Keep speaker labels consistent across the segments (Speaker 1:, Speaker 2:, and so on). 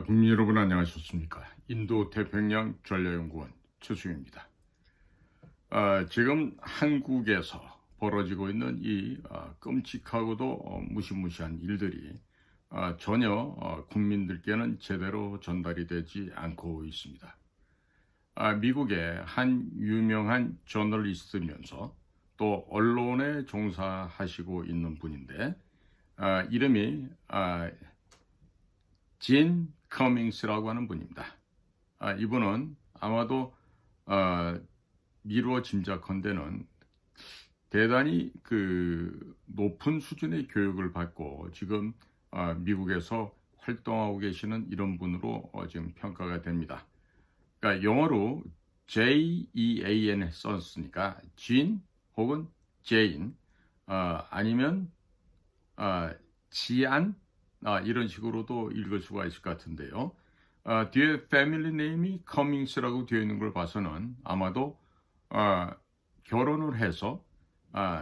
Speaker 1: 국민 여러분 안녕하셨습니까? 인도 태평양 전략연구원 최수영입니다. 지금 한국에서 벌어지고 있는 이 끔찍하고도 무시무시한 일들이 전혀 국민들께는 제대로 전달이 되지 않고 있습니다. 미국의 한 유명한 저널리스트면서 또 언론에 종사하시고 있는 분인데 이름이 진 커밍스라고 하는 분입니다. 이분은 아마도 미루어 짐작컨대는 대단히 높은 수준의 교육을 받고 지금 미국에서 활동하고 계시는 이런 분으로 지금 평가가 됩니다. 그러니까 영어로 JEAN 썼으니까 진 혹은 제인 아니면 지안 이런 식으로도 읽을 수가 있을 것 같은데요. 뒤에 패밀리 네임이 커밍스라고 되어 있는 걸 봐서는 아마도 결혼을 해서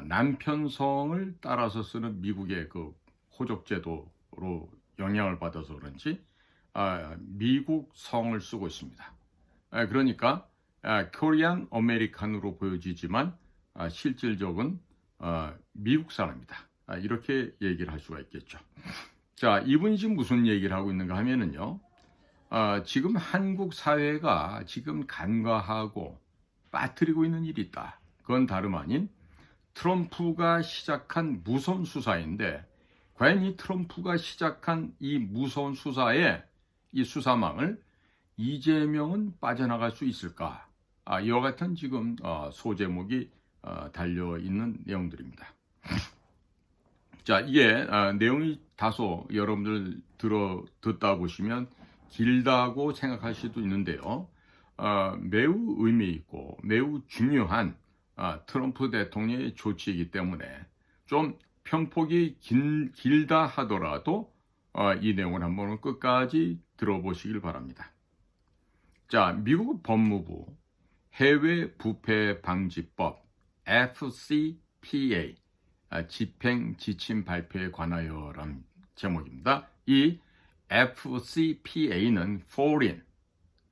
Speaker 1: 남편 성을 따라서 쓰는 미국의 그 호적 제도로 영향을 받아서 그런지 미국 성을 쓰고 있습니다. 그러니까 코리안 아메리칸으로 보여지지만 실질적은 미국 사람이다. 이렇게 얘기를 할 수가 있겠죠. 자, 이분이 지금 무슨 얘기를 하고 있는가 하면은요, 지금 한국 사회가 지금 간과하고 빠뜨리고 있는 일이 있다. 그건 다름 아닌 트럼프가 시작한 무서운 수사인데, 과연 이 트럼프가 시작한 이 무서운 수사에 이 수사망을 이재명은 빠져나갈 수 있을까? 이와 같은 지금 소제목이 달려 있는 내용들입니다. 자, 이게 내용이 다소 여러분들 듣다 보시면 길다고 생각할 수도 있는데요. 매우 의미 있고 매우 중요한 트럼프 대통령의 조치이기 때문에 좀 편폭이 길다 하더라도 이 내용을 한번 끝까지 들어보시길 바랍니다. 자, 미국 법무부 해외 부패 방지법 FCPA 집행 지침 발표에 관하여라는 제목입니다. 이 FCPA는 foreign,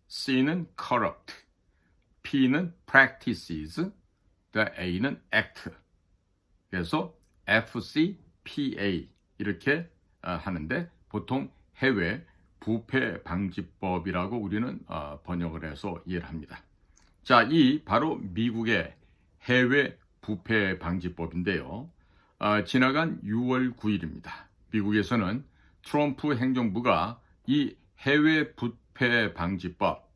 Speaker 1: C는 corrupt, P는 practices, A는 act. 그래서 FCPA 이렇게 하는데 보통 해외 부패 방지법이라고 우리는 번역을 해서 이해를 합니다. 자, 이 바로 미국의 해외 부패 방지법인데요. 지나간 6월 9일입니다. 미국에서는 트럼프 행정부가 이 해외 부패 방지법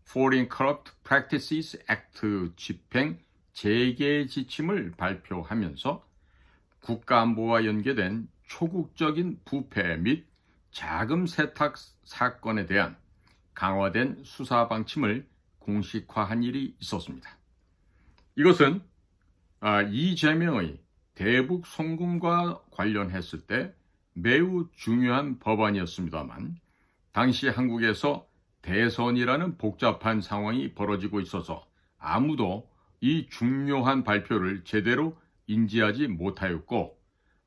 Speaker 1: Foreign Corrupt Practices Act 집행 재개 지침을 발표하면서 국가안보와 연계된 초국적인 부패 및 자금 세탁 사건에 대한 강화된 수사 방침을 공식화한 일이 있었습니다. 이것은 이재명의 대북 송금과 관련했을 때 매우 중요한 법안이었습니다만 당시 한국에서 대선이라는 복잡한 상황이 벌어지고 있어서 아무도 이 중요한 발표를 제대로 인지하지 못하였고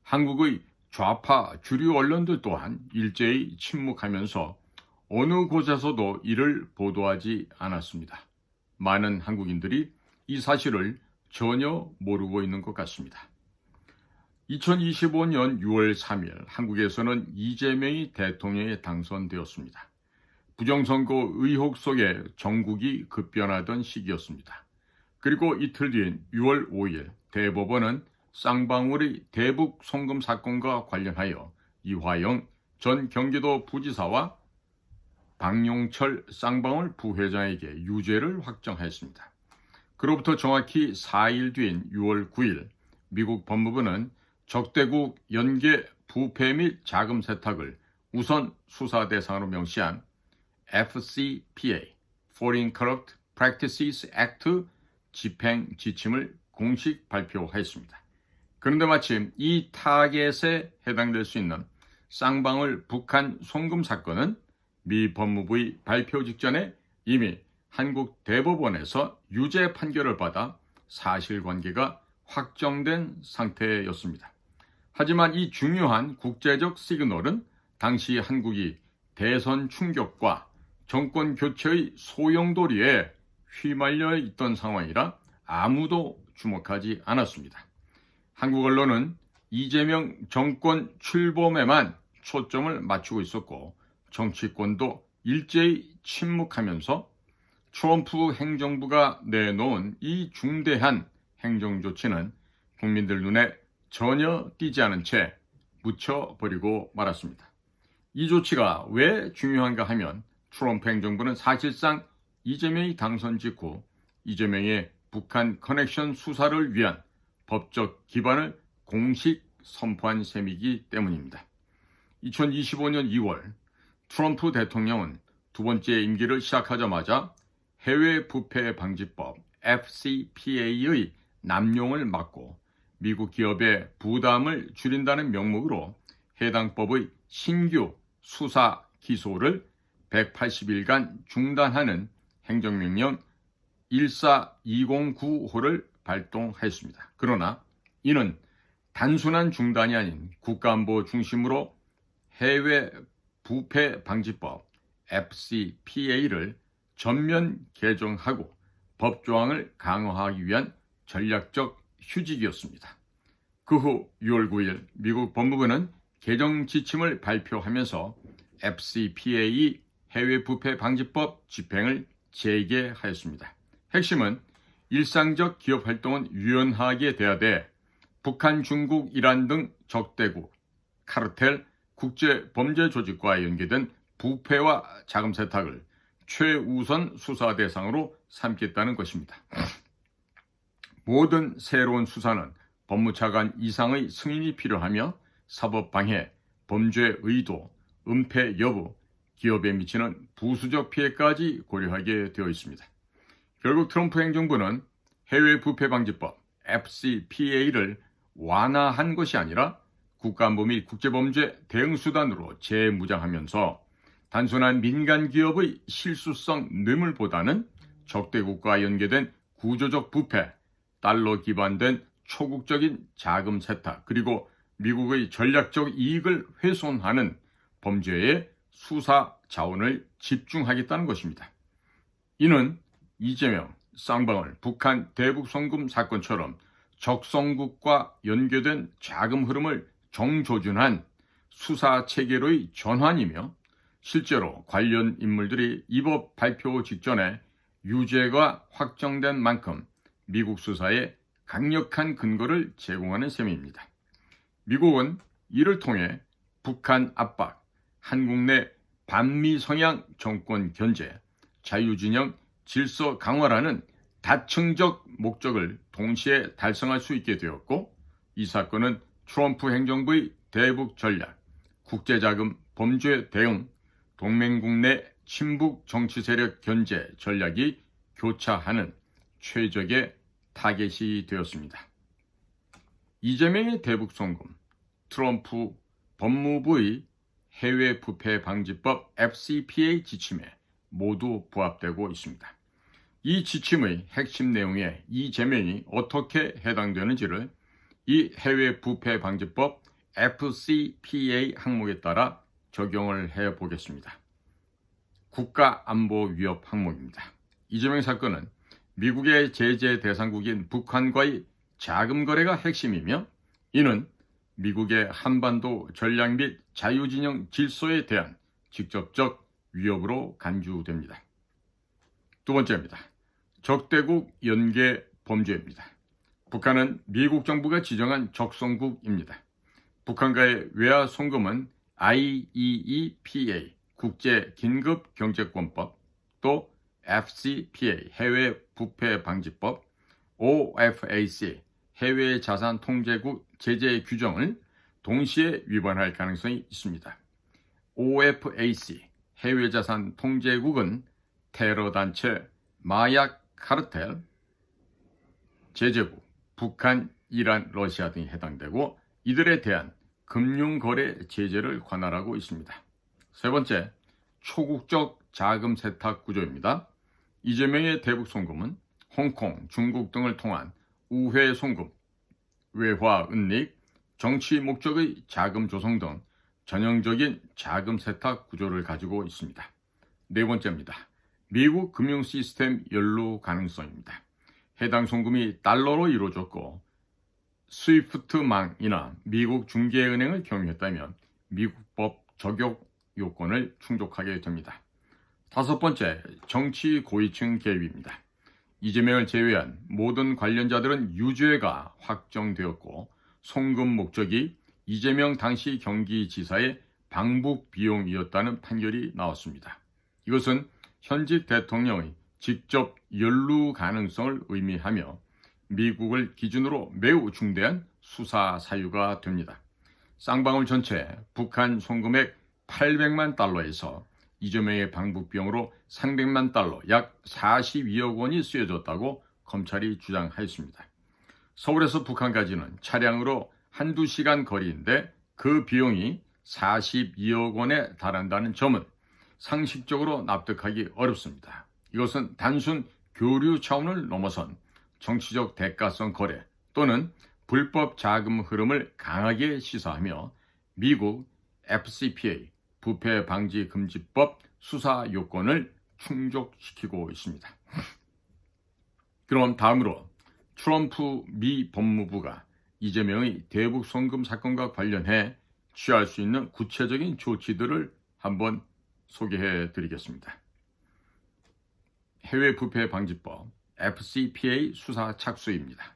Speaker 1: 한국의 좌파 주류 언론들 또한 일제히 침묵하면서 어느 곳에서도 이를 보도하지 않았습니다. 많은 한국인들이 이 사실을 전혀 모르고 있는 것 같습니다. 2025년 6월 3일 한국에서는 이재명이 대통령에 당선되었습니다. 부정선거 의혹 속에 정국이 급변하던 시기였습니다. 그리고 이틀 뒤인 6월 5일 대법원은 쌍방울의 대북 송금 사건과 관련하여 이화영 전 경기도 부지사와 박용철 쌍방울 부회장에게 유죄를 확정하였습니다. 그로부터 정확히 4일 뒤인 6월 9일 미국 법무부는 적대국 연계 부패 및 자금 세탁을 우선 수사 대상으로 명시한 FCPA Foreign Corrupt Practices Act 집행 지침을 공식 발표하였습니다. 그런데 마침 이 타겟에 해당될 수 있는 쌍방울 북한 송금 사건은 미 법무부의 발표 직전에 이미 한국 대법원에서 유죄 판결을 받아 사실관계가 확정된 상태였습니다. 하지만 이 중요한 국제적 시그널은 당시 한국이 대선 충격과 정권 교체의 소용돌이에 휘말려 있던 상황이라 아무도 주목하지 않았습니다. 한국 언론은 이재명 정권 출범에만 초점을 맞추고 있었고 정치권도 일제히 침묵하면서 트럼프 행정부가 내놓은 이 중대한 행정조치는 국민들 눈에 전혀 띄지 않은 채 묻혀버리고 말았습니다. 이 조치가 왜 중요한가 하면 트럼프 행정부는 사실상 이재명이 당선 직후 이재명의 북한 커넥션 수사를 위한 법적 기반을 공식 선포한 셈이기 때문입니다. 2025년 2월 트럼프 대통령은 두 번째 임기를 시작하자마자 해외 부패 방지법 FCPA의 남용을 막고 미국 기업의 부담을 줄인다는 명목으로 해당 법의 신규 수사 기소를 180일간 중단하는 행정명령 14209호를 발동했습니다. 그러나 이는 단순한 중단이 아닌 국가안보 중심으로 해외 부패 방지법 FCPA를 전면 개정하고 법조항을 강화하기 위한 전략적 휴직이었습니다. 그 후 6월 9일 미국 법무부는 개정 지침을 발표하면서 FCPA 해외 부패 방지법 집행을 재개하였습니다. 핵심은 일상적 기업 활동은 유연하게 돼야 돼 북한, 중국, 이란 등 적대국, 카르텔, 국제 범죄 조직과 연계된 부패와 자금 세탁을 최우선 수사 대상으로 삼겠다는 것입니다. 모든 새로운 수사는 법무차관 이상의 승인이 필요하며 사법방해, 범죄 의도, 은폐 여부, 기업에 미치는 부수적 피해까지 고려하게 되어 있습니다. 결국 트럼프 행정부는 해외 부패 방지법 FCPA를 완화한 것이 아니라 국가안보 및 국제범죄 대응수단으로 재무장하면서 단순한 민간 기업의 실수성 뇌물보다는 적대국과 연계된 구조적 부패, 달러 기반된 초국적인 자금 세탁, 그리고 미국의 전략적 이익을 훼손하는 범죄에 수사 자원을 집중하겠다는 것입니다. 이는 이재명, 쌍방울, 북한 대북 송금 사건처럼 적성국과 연계된 자금 흐름을 정조준한 수사 체계로의 전환이며 실제로 관련 인물들이 이 법 발표 직전에 유죄가 확정된 만큼 미국 수사에 강력한 근거를 제공하는 셈입니다. 미국은 이를 통해 북한 압박, 한국 내 반미 성향 정권 견제, 자유진영 질서 강화라는 다층적 목적을 동시에 달성할 수 있게 되었고 이 사건은 트럼프 행정부의 대북 전략, 국제자금 범죄 대응, 동맹국 내 친북 정치 세력 견제 전략이 교차하는 최적의 타겟이 되었습니다. 이재명의 대북 송금, 트럼프 법무부의 해외 부패 방지법 FCPA 지침에 모두 부합되고 있습니다. 이 지침의 핵심 내용에 이재명이 어떻게 해당되는지를 이 해외 부패 방지법 FCPA 항목에 따라 적용을 해보겠습니다. 국가안보 위협 항목입니다. 이재명 사건은 미국의 제재 대상국인 북한과의 자금 거래가 핵심이며 이는 미국의 한반도 전략 및 자유진영 질서에 대한 직접적 위협으로 간주됩니다. 두 번째입니다. 적대국 연계 범죄입니다. 북한은 미국 정부가 지정한 적성국입니다. 북한과의 외화 송금은 IEEPA 국제 긴급 경제권법, 또 FCPA 해외 부패 방지법, OFAC 해외 자산 통제국 제재 규정을 동시에 위반할 가능성이 있습니다. OFAC 해외 자산 통제국은 테러 단체, 마약 카르텔, 제재국, 북한, 이란, 러시아 등이 해당되고 이들에 대한 금융거래 제재를 관할하고 있습니다. 세 번째, 초국적 자금 세탁 구조입니다. 이재명의 대북 송금은 홍콩, 중국 등을 통한 우회 송금, 외화 은닉, 정치 목적의 자금 조성 등 전형적인 자금 세탁 구조를 가지고 있습니다. 네 번째입니다. 미국 금융 시스템 연루 가능성입니다. 해당 송금이 달러로 이루어졌고 스위프트망이나 미국 중개은행을 경유했다면 미국법 적용 요건을 충족하게 됩니다. 다섯 번째, 정치 고위층 개입입니다. 이재명을 제외한 모든 관련자들은 유죄가 확정되었고 송금 목적이 이재명 당시 경기지사의 방북 비용이었다는 판결이 나왔습니다. 이것은 현직 대통령의 직접 연루 가능성을 의미하며 미국을 기준으로 매우 중대한 수사 사유가 됩니다. 쌍방울 전체 북한 송금액 800만 달러에서 이재명의 방북 비용으로 300만 달러, 약 42억 원이 쓰여졌다고 검찰이 주장하였습니다. 서울에서 북한까지는 차량으로 한두 시간 거리인데 그 비용이 42억 원에 달한다는 점은 상식적으로 납득하기 어렵습니다. 이것은 단순 교류 차원을 넘어선 정치적 대가성 거래 또는 불법 자금 흐름을 강하게 시사하며 미국 FCPA 부패 방지 금지법 수사 요건을 충족시키고 있습니다. 그럼 다음으로 트럼프 미 법무부가 이재명의 대북 송금 사건과 관련해 취할 수 있는 구체적인 조치들을 한번 소개해 드리겠습니다. 해외 부패 방지법 FCPA 수사 착수입니다.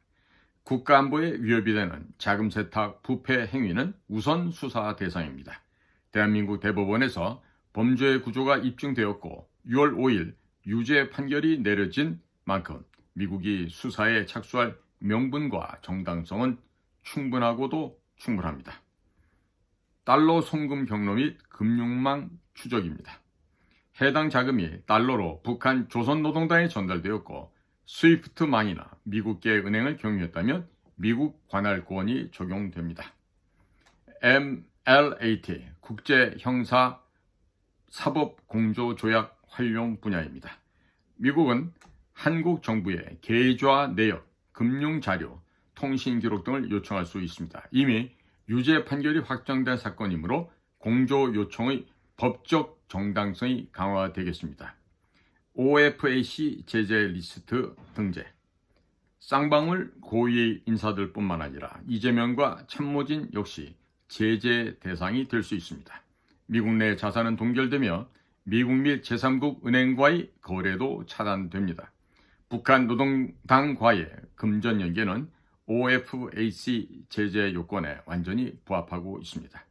Speaker 1: 국가안보에 위협이 되는 자금 세탁 부패 행위는 우선 수사 대상입니다. 대한민국 대법원에서 범죄 구조가 입증되었고 6월 5일 유죄 판결이 내려진 만큼 미국이 수사에 착수할 명분과 정당성은 충분하고도 충분합니다. 달러 송금 경로 및 금융망 추적입니다. 해당 자금이 달러로 북한 조선노동당에 전달되었고 스위프트망이나 미국계 은행을 경유했다면 미국 관할권이 적용됩니다. MLAT 국제형사 사법공조조약 활용 분야입니다. 미국은 한국 정부의 계좌 내역, 금융자료, 통신기록 등을 요청할 수 있습니다. 이미 유죄 판결이 확정된 사건이므로 공조 요청의 법적 정당성이 강화되겠습니다. OFAC 제재 리스트 등재, 쌍방울 고위 인사들뿐만 아니라 이재명과 참모진 역시 제재 대상이 될 수 있습니다. 미국 내 자산은 동결되며 미국 및 제3국 은행과의 거래도 차단됩니다. 북한 노동당과의 금전 연계는 OFAC 제재 요건에 완전히 부합하고 있습니다.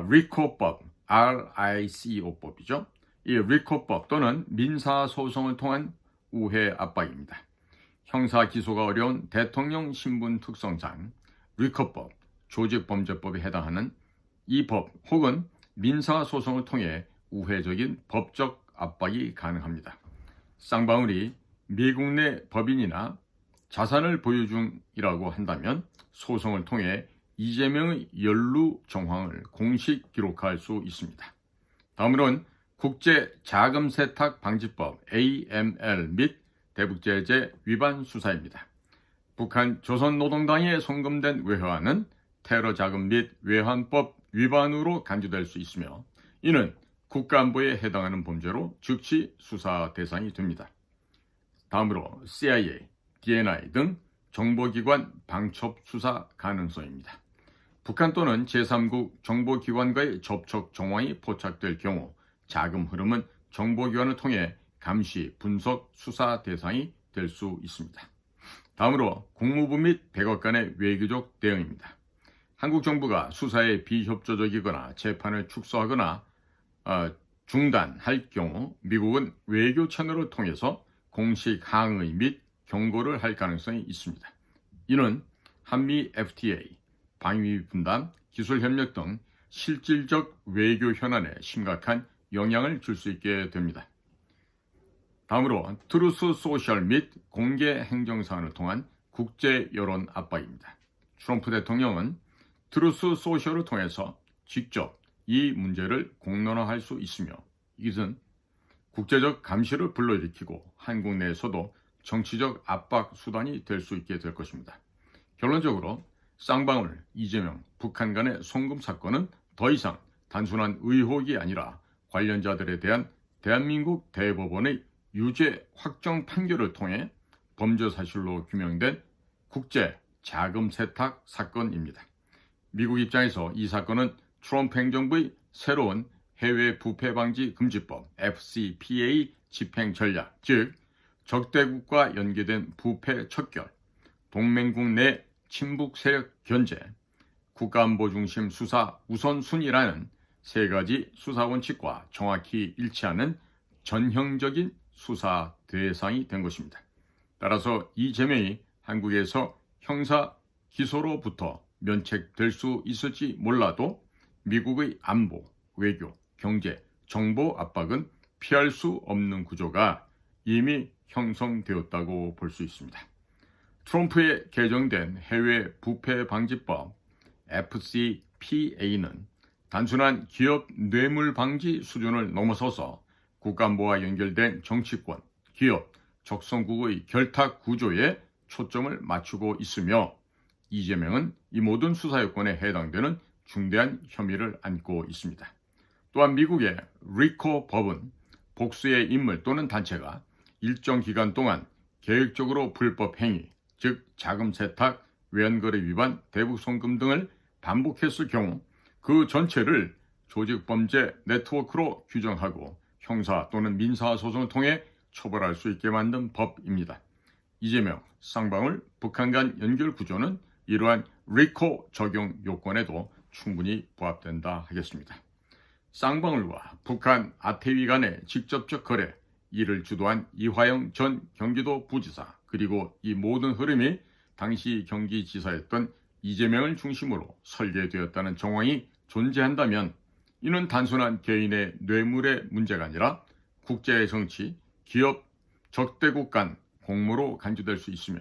Speaker 1: 리코법, RICO법이죠. 이 리코법 또는 민사소송을 통한 우회 압박입니다. 형사 기소가 어려운 대통령 신분 특성상 리코법, 조직범죄법에 해당하는 이 법 혹은 민사소송을 통해 우회적인 법적 압박이 가능합니다. 쌍방울이 미국 내 법인이나 자산을 보유 중이라고 한다면 소송을 통해 이재명의 연루 정황을 공식 기록할 수 있습니다. 다음으로는 국제자금세탁방지법 AML 및 대북제재 위반 수사입니다. 북한 조선노동당에 송금된 외화는 테러자금 및 외환법 위반으로 간주될 수 있으며 이는 국가안보에 해당하는 범죄로 즉시 수사 대상이 됩니다. 다음으로 CIA, DNI 등 정보기관 방첩 수사 가능성입니다. 북한 또는 제3국 정보기관과의 접촉 정황이 포착될 경우 자금 흐름은 정보기관을 통해 감시, 분석, 수사 대상이 될 수 있습니다. 다음으로 국무부 및 백악관의 외교적 대응입니다. 한국 정부가 수사에 비협조적이거나 재판을 축소하거나 중단할 경우 미국은 외교 채널을 통해서 공식 항의 및 경고를 할 가능성이 있습니다. 이는 한미 FTA, 방위 분담, 기술 협력 등 실질적 외교 현안에 심각한 영향을 줄 수 있게 됩니다. 다음으로 트루스 소셜 및 공개 행정사안을 통한 국제 여론 압박입니다. 트럼프 대통령은 트루스 소셜을 통해서 직접 이 문제를 공론화할 수 있으며 이것은 국제적 감시를 불러일으키고 한국 내에서도 정치적 압박 수단이 될 수 있게 될 것입니다. 결론적으로 쌍방울, 이재명, 북한 간의 송금 사건은 더 이상 단순한 의혹이 아니라 관련자들에 대한 대한민국 대법원의 유죄 확정 판결을 통해 범죄 사실로 규명된 국제 자금 세탁 사건입니다. 미국 입장에서 이 사건은 트럼프 행정부의 새로운 해외 부패 방지 금지법 FCPA 집행 전략, 즉 적대국과 연계된 부패 척결, 동맹국 내 친북 세력 견제, 국가안보 중심 수사 우선순위라는 세 가지 수사 원칙과 정확히 일치하는 전형적인 수사 대상이 된 것입니다. 따라서 이재명이 한국에서 형사 기소로부터 면책될 수 있을지 몰라도 미국의 안보, 외교, 경제, 정보 압박은 피할 수 없는 구조가 이미 형성되었다고 볼 수 있습니다. 트럼프의 개정된 해외 부패 방지법 FCPA는 단순한 기업 뇌물 방지 수준을 넘어서서 국가안보와 연결된 정치권, 기업, 적성국의 결탁 구조에 초점을 맞추고 있으며 이재명은 이 모든 수사 요건에 해당되는 중대한 혐의를 안고 있습니다. 또한 미국의 리코 법은 복수의 인물 또는 단체가 일정 기간 동안 계획적으로 불법 행위, 즉 자금 세탁, 외환거래 위반, 대북 송금 등을 반복했을 경우 그 전체를 조직범죄 네트워크로 규정하고 형사 또는 민사 소송을 통해 처벌할 수 있게 만든 법입니다. 이재명, 쌍방울, 북한 간 연결 구조는 이러한 리코 적용 요건에도 충분히 부합된다 하겠습니다. 쌍방울과 북한 아태위 간의 직접적 거래, 이를 주도한 이화영 전 경기도 부지사, 그리고 이 모든 흐름이 당시 경기지사였던 이재명을 중심으로 설계되었다는 정황이 존재한다면 이는 단순한 개인의 뇌물의 문제가 아니라 국제 정치, 기업, 적대국 간 공모로 간주될 수 있으며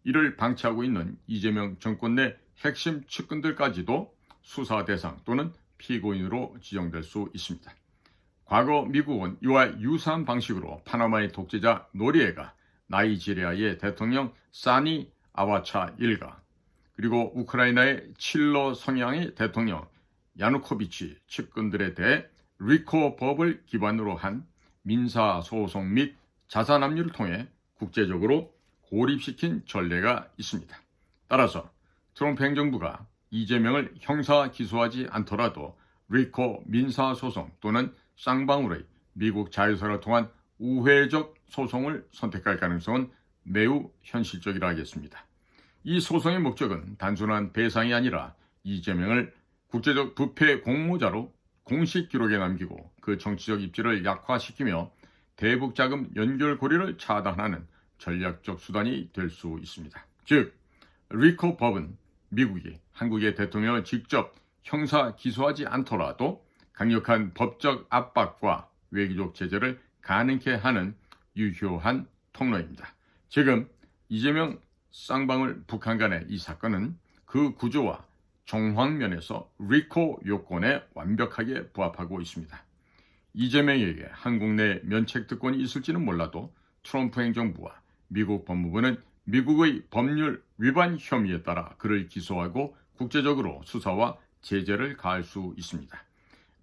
Speaker 1: 이를 방치하고 있는 이재명 정권 내 핵심 측근들까지도 수사 대상 또는 피고인으로 지정될 수 있습니다. 과거 미국은 이와 유사한 방식으로 파나마의 독재자 노리에가, 나이지리아의 대통령 사니 아와차 일가, 그리고 우크라이나의 칠러 성향의 대통령 야누코비치 측근들에 대해 리코 법을 기반으로 한 민사소송 및 자산압류를 통해 국제적으로 고립시킨 전례가 있습니다. 따라서 트럼프 행정부가 이재명을 형사 기소하지 않더라도 리코 민사소송 또는 쌍방울의 미국 자유사를 통한 우회적 소송을 선택할 가능성은 매우 현실적이라 하겠습니다. 이 소송의 목적은 단순한 배상이 아니라 이재명을 국제적 부패 공모자로 공식 기록에 남기고 그 정치적 입지를 약화시키며 대북 자금 연결 고리를 차단하는 전략적 수단이 될 수 있습니다. 즉, 리코 법은 미국이 한국의 대통령을 직접 형사 기소하지 않더라도 강력한 법적 압박과 외교적 제재를 가능케 하는 유효한 통로입니다. 지금 이재명 쌍방울 북한 간의 이 사건은 그 구조와 정황면에서 리코 요건에 완벽하게 부합하고 있습니다. 이재명에게 한국 내 면책 특권이 있을지는 몰라도 트럼프 행정부와 미국 법무부는 미국의 법률 위반 혐의에 따라 그를 기소하고 국제적으로 수사와 제재를 가할 수 있습니다.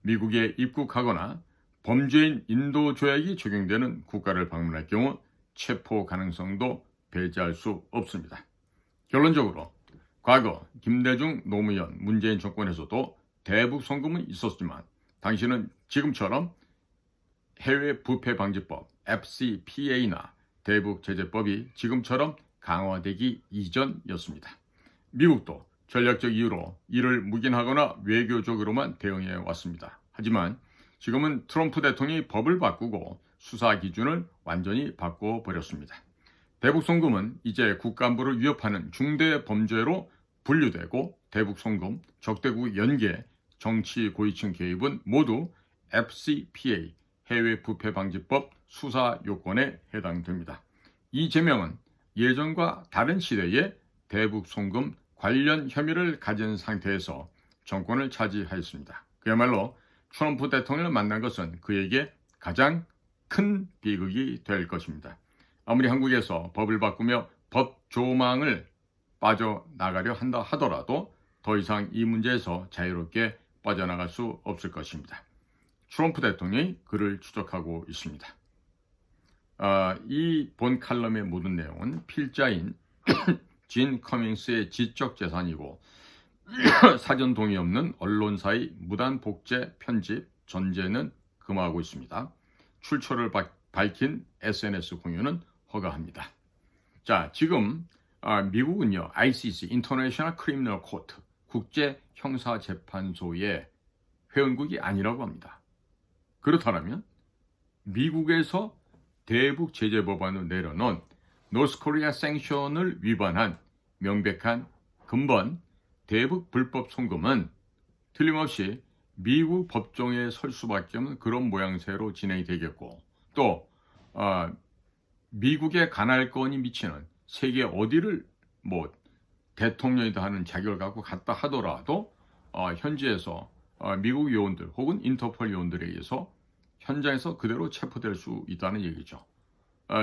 Speaker 1: 미국에 입국하거나 범죄인 인도 조약이 적용되는 국가를 방문할 경우 체포 가능성도 배제할 수 없습니다. 결론적으로 과거 김대중, 노무현, 문재인 정권에서도 대북 송금은 있었지만 당시는 지금처럼 해외 부패 방지법 FCPA나 대북 제재법이 지금처럼 강화되기 이전이었습니다. 미국도 전략적 이유로 이를 묵인하거나 외교적으로만 대응해 왔습니다. 하지만 지금은 트럼프 대통령이 법을 바꾸고 수사 기준을 완전히 바꿔버렸습니다. 대북 송금은 이제 국가안보를 위협하는 중대 범죄로 분류되고 대북 송금, 적대국 연계, 정치 고위층 개입은 모두 FCPA 해외 부패 방지법 수사 요건에 해당됩니다. 이재명은 예전과 다른 시대에 대북 송금 관련 혐의를 가진 상태에서 정권을 차지하였습니다. 그야말로 트럼프 대통령을 만난 것은 그에게 가장 큰 비극이 될 것입니다. 아무리 한국에서 법을 바꾸며 법 조망을 빠져나가려 한다 하더라도 더 이상 이 문제에서 자유롭게 빠져나갈 수 없을 것입니다. 트럼프 대통령이 그를 추적하고 있습니다. 이 본 칼럼의 모든 내용은 필자인 진 커밍스의 지적 재산이고 사전 동의 없는 언론사의 무단 복제, 편집, 전제는 금하고 있습니다. 출처를 밝힌 SNS 공유는 허가합니다. 자, 지금 미국은요, ICC, International Criminal Court, 국제 형사 재판소의 회원국이 아니라고 합니다. 그렇다면 미국에서 대북 제재 법안을 내려놓은 노스코리아 생션을 위반한 명백한 근본 대북 불법 송금은 틀림없이 미국 법정에 설 수밖에 없는 그런 모양새로 진행이 되겠고, 또 미국의 간할건이 미치는 세계 어디를 대통령이다 하는 자격을 갖고 갔다 하더라도 현지에서 미국 요원들 혹은 인터폴 요원들에 의해서 현장에서 그대로 체포될 수 있다는 얘기죠.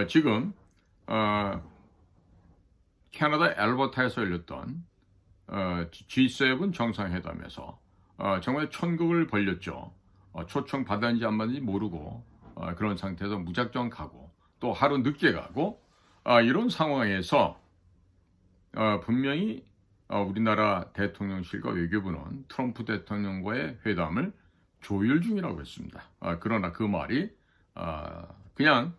Speaker 1: 지금 캐나다 엘버타에서 열렸던 G7 정상회담에서 정말 천국을 벌렸죠. 초청 받았는지 안 받았는지 모르고 그런 상태에서 무작정 가고 또 하루 늦게 가고 이런 상황에서 분명히 우리나라 대통령실과 외교부는 트럼프 대통령과의 회담을 조율 중이라고 했습니다. 그러나 그 말이 그냥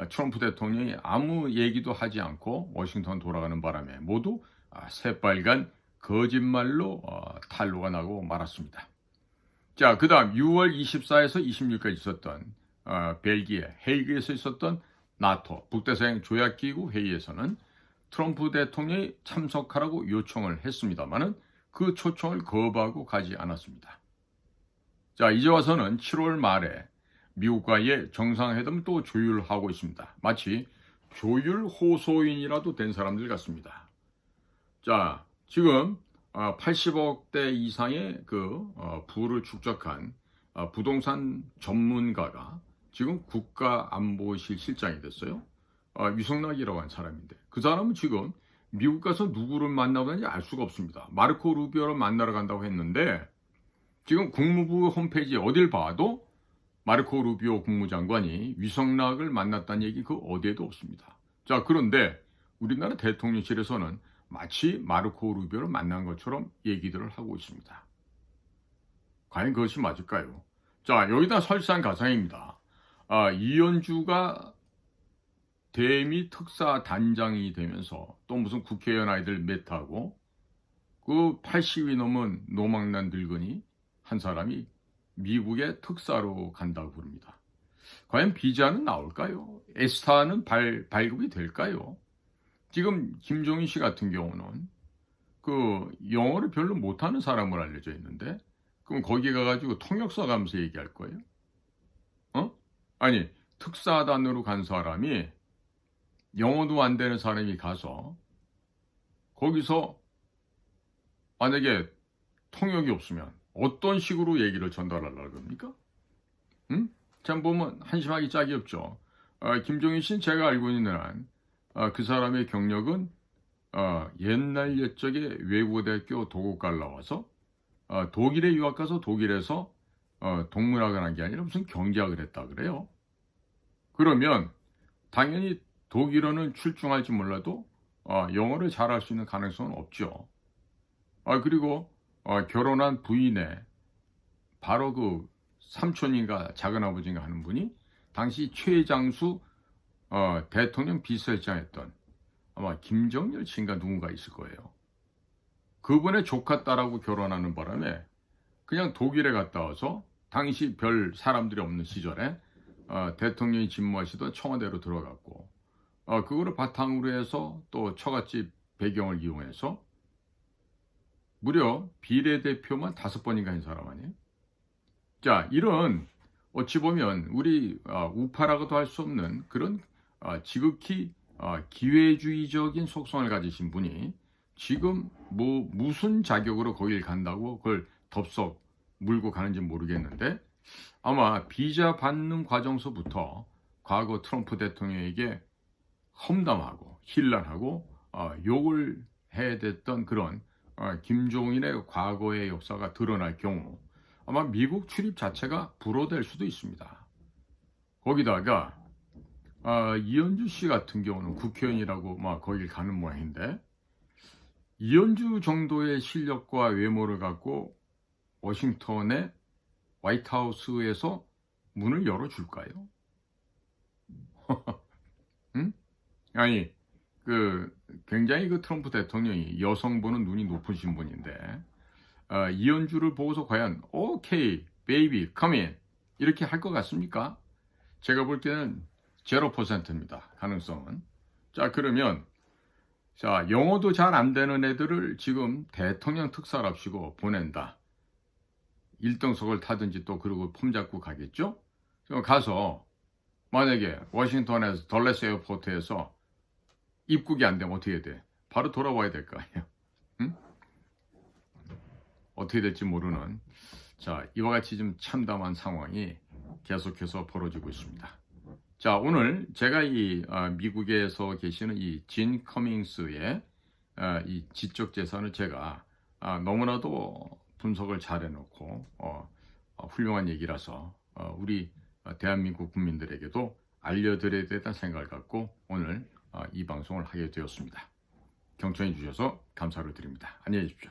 Speaker 1: 트럼프 대통령이 아무 얘기도 하지 않고 워싱턴 돌아가는 바람에 모두 새빨간 거짓말로 탄로가 나고 말았습니다. 자, 그 다음 6월 24에서 26일까지 있었던 벨기에 헤이그에서 있었던 나토 북대서양 조약기구 회의에서는 트럼프 대통령이 참석하라고 요청을 했습니다마는 그 초청을 거부하고 가지 않았습니다. 자, 이제 와서는 7월 말에 미국과의 정상회담을 또 조율하고 있습니다. 마치 조율 호소인이라도 된 사람들 같습니다. 자, 지금 80억대 이상의 부를 축적한 부동산 전문가가 지금 국가안보실 실장이 됐어요. 유성락이라고 하는 사람인데 그 사람은 지금 미국 가서 누구를 만나고 다니는지 알 수가 없습니다. 마르코 루비오를 만나러 간다고 했는데 지금 국무부 홈페이지에 어딜 봐도 마르코 루비오 국무장관이 유성락을 만났다는 얘기 그 어디에도 없습니다. 자, 그런데 우리나라 대통령실에서는 마치 마르코 루비오를 만난 것처럼 얘기들을 하고 있습니다. 과연 그것이 맞을까요? 자, 여기다 설상가상입니다. 이현주가 대미 특사 단장이 되면서 또 무슨 국회의원 아이들 몇 하고 그 80이 넘은 노망난 늙은이 한 사람이 미국의 특사로 간다고 부릅니다. 과연 비자는 나올까요? 에스타는 발급이 될까요? 지금 김종인 씨 같은 경우는 영어를 별로 못하는 사람으로 알려져 있는데 그럼 거기 가가지고 통역사 가면서 얘기할 거예요? 아니, 특사단으로 간 사람이 영어도 안 되는 사람이 가서 거기서 만약에 통역이 없으면 어떤 식으로 얘기를 전달하려고 합니까? 참 보면 한심하기 짝이 없죠. 김종인 씨는 제가 알고 있는 한 그 사람의 경력은 옛날 옛적에 외국어대학교 도곡갈 나와서 독일에 유학 가서 독일에서 동문학을 한 게 아니라 무슨 경제학을 했다 그래요. 그러면 당연히 독일어는 출중할지 몰라도 영어를 잘할 수 있는 가능성은 없죠. 그리고 결혼한 부인의 바로 그 삼촌인가 작은아버지인가 하는 분이 당시 최장수 대통령 비서실장했던 아마 김정일 씨인가 누군가 있을 거예요. 그분의 조카 딸하고 결혼하는 바람에 그냥 독일에 갔다 와서 당시 별 사람들이 없는 시절에 대통령이 집무하시던 청와대로 들어갔고 그거를 바탕으로 해서 또 처갓집 배경을 이용해서 무려 비례대표만 5번인가 한 사람 아니에요? 자, 이런 어찌 보면 우리 우파라고도 할 수 없는 그런 지극히 기회주의적인 속성을 가지신 분이 지금 무슨 자격으로 거길 간다고 그걸 덥석 물고 가는지 모르겠는데 아마 비자 받는 과정서부터 과거 트럼프 대통령에게 험담하고 힐난하고 욕을 해댔던 그런 김종인의 과거의 역사가 드러날 경우 아마 미국 출입 자체가 불허될 수도 있습니다. 거기다가 이현주 씨 같은 경우는 국회의원이라고 막 거길 가는 모양인데 이현주 정도의 실력과 외모를 갖고 워싱턴의 화이트하우스에서 문을 열어줄까요? 응? 아니 굉장히 트럼프 대통령이 여성 보는 눈이 높으신 분인데 이현주를 보고서 과연 오케이 베이비 컴인 이렇게 할 것 같습니까? 제가 볼 때는 0%입니다. 가능성은. 자 그러면 자 영어도 잘 안 되는 애들을 지금 대통령 특사랍시고 보낸다. 1등석을 타든지 또 그러고 폼 잡고 가겠죠? 가서 만약에 워싱턴에서 덜레스 에어포트에서 입국이 안 되면 어떻게 돼? 바로 돌아와야 될 거 아니에요. 응? 어떻게 될지 모르는 자 이와 같이 좀 참담한 상황이 계속해서 벌어지고 있습니다. 자 오늘 제가 이 미국에서 계시는 이 진 커밍스의 이 지적 재산을 제가 너무나도 분석을 잘 해놓고 훌륭한 얘기라서 우리 대한민국 국민들에게도 알려드려야 된다는 생각을 갖고 오늘 이 방송을 하게 되었습니다. 경청해 주셔서 감사를 드립니다. 안녕히 계십시오.